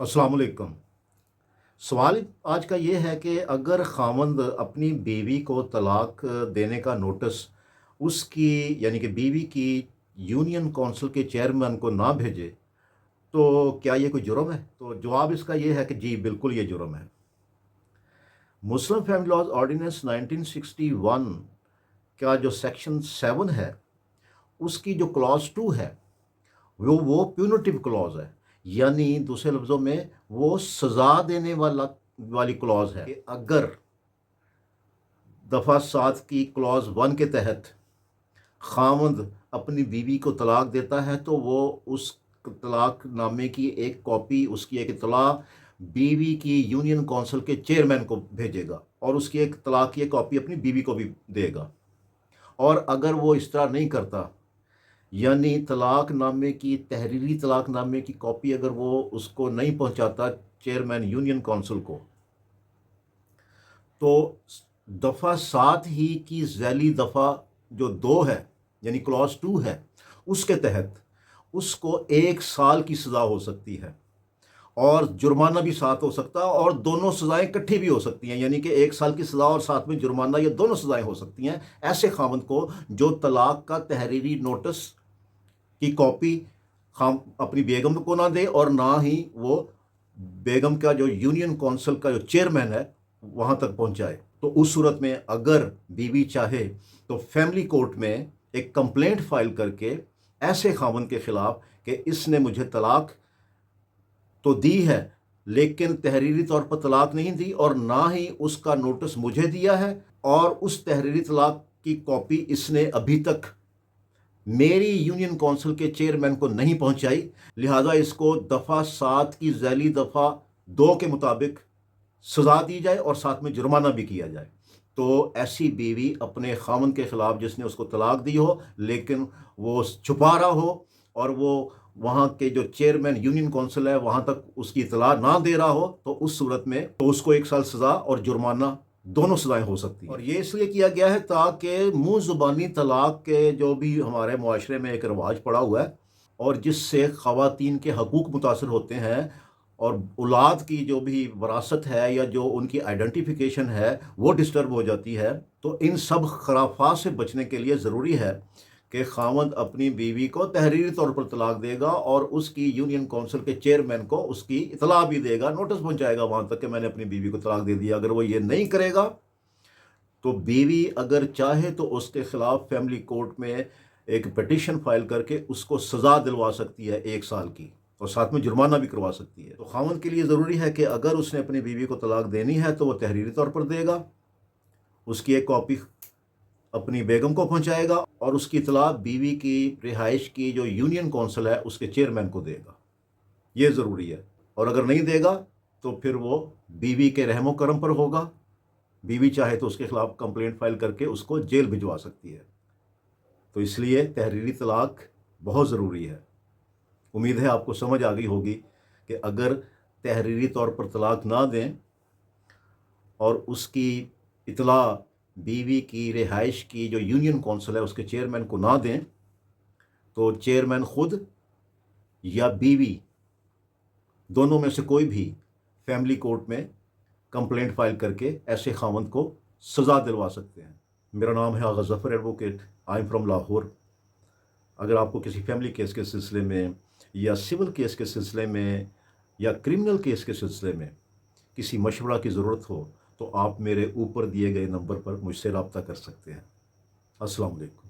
अस्सलाम वालेकुम। सवाल आज का ये है कि अगर ख़ावंद अपनी बीवी को तलाक देने का नोटिस उसकी यानी कि बीवी की यूनियन कौंसिल के चेयरमैन को ना भेजे, तो क्या ये कोई जुर्म है? तो जवाब इसका ये है कि जी, बिल्कुल ये जुर्म है। मुस्लिम फैमिली लॉज़ ऑर्डिनेंस 1961 का जो सेक्शन 7 है, उसकी जो क्लॉज़ 2 है, वो प्यूनिटिव क्लॉज़ है। यानी दूसरे लफ्ज़ों में वो सज़ा देने वाली क्लॉज़ है कि अगर दफ़ा 7 की क्लॉज़ 1 के तहत ख़ावंद अपनी बीवी को तलाक देता है, तो वो उस तलाक नामे की एक कॉपी, उसकी एक इत्तला बीवी की यूनियन कौंसिल के चेयरमैन को भेजेगा और उसकी एक तलाक की एक कॉपी अपनी बीवी को भी देगा। और अगर वो इस तरह नहीं करता, यानी तलाकनामे की तहरीरी तलाकनामे की कॉपी अगर वो उसको नहीं पहुंचाता चेयरमैन यूनियन काउंसिल को, तो दफ़ा 7 ही की झैली दफ़ा जो 2 है, यानी क्लॉज 2 है, उसके तहत उसको 1 साल की सज़ा हो सकती है और जुर्माना भी साथ हो सकता है, और दोनों सज़ाएं इकट्ठी भी हो सकती हैं, यानी कि 1 साल की सज़ा और साथ में जुर्माना, ये दोनों सज़ाएं हो सकती हैं ऐसे खामद को जो तलाक का तहरीरी नोटिस की कॉपी हम अपनी बेगम को ना दे और ना ही वो बेगम का जो यूनियन काउंसिल का जो चेयरमैन है वहाँ तक पहुँचाए। तो उस सूरत में अगर बीवी चाहे तो फैमिली कोर्ट में एक कंप्लेंट फाइल करके ऐसे खामन के ख़िलाफ़ कि इसने मुझे तलाक तो दी है, लेकिन तहरीरी तौर पर तलाक नहीं दी और ना ही उसका नोटिस मुझे दिया है, और उस तहरीरी तलाक की कॉपी इसने अभी तक मेरी यूनियन काउंसिल के चेयरमैन को नहीं पहुंचाई, लिहाजा इसको दफ़ा 7 की झैली दफ़ा 2 के मुताबिक सज़ा दी जाए और साथ में जुर्माना भी किया जाए। तो ऐसी बीवी अपने खामन के ख़िलाफ़ जिसने उसको तलाक दी हो लेकिन वो छुपा रहा हो और वो वहाँ के जो चेयरमैन यूनियन काउंसिल है वहाँ तक उसकी इतला ना दे रहा हो, तो उस सूरत में तो उसको 1 साल सज़ा और जुर्माना दोनों सज़ाएं हो सकती हैं। और ये इसलिए किया गया है ताकि मुंह ज़ुबानी तलाक के जो भी हमारे मुआशरे में एक रिवाज पड़ा हुआ है और जिससे ख़वातीन के हकूक़ मुतासर होते हैं और औलाद की जो भी विरासत है या जो उनकी आइडेंटिफिकेशन है वो डिस्टर्ब हो जाती है। तो इन सब खराफात से बचने के लिए ज़रूरी है कि खामद अपनी बीवी को तहरीरी तौर पर तलाक देगा और उसकी यूनियन काउंसिल के चेयरमैन को उसकी इतला भी देगा, नोटिस पहुंचाएगा वहां तक कि मैंने अपनी बीवी को तलाक दे दिया। अगर वो ये नहीं करेगा तो बीवी अगर चाहे तो उसके खिलाफ फैमिली कोर्ट में एक पिटीशन फाइल करके उसको सज़ा दिलवा सकती है 1 साल की, और साथ में जुर्माना भी करवा सकती है। तो खामद के लिए ज़रूरी है कि अगर उसने अपनी बीवी को तलाक देनी है तो वह तहरीरी तौर पर देगा, उसकी एक कॉपी अपनी बेगम को पहुंचाएगा और उसकी इतला बीवी की रिहाइश की जो यूनियन काउंसिल है उसके चेयरमैन को देगा। ये ज़रूरी है। और अगर नहीं देगा तो फिर वो बीवी के रहमो करम पर होगा। बीवी चाहे तो उसके खिलाफ कंप्लेंट फाइल करके उसको जेल भिजवा सकती है। तो इसलिए तहरीरी तलाक बहुत ज़रूरी है। उम्मीद है आपको समझ आ गई होगी कि अगर तहरीरी तौर पर तलाक ना दें और उसकी इतला बीवी की रिहाइश की जो यूनियन काउंसिल है उसके चेयरमैन को ना दें, तो चेयरमैन खुद या बीवी दोनों में से कोई भी फैमिली कोर्ट में कंप्लेंट फाइल करके ऐसे खामंद को सज़ा दिलवा सकते हैं। मेरा नाम है Agha Zafar advocate, I am from Lahore. अगर आपको किसी फैमिली केस के सिलसिले में या सिविल केस के सिलसिले में या क्रिमिनल केस के सिलसिले में किसी मशवरा की ज़रूरत हो तो आप मेरे ऊपर दिए गए नंबर पर मुझसे रब्ता कर सकते हैं। अस्सलाम वालेकुम।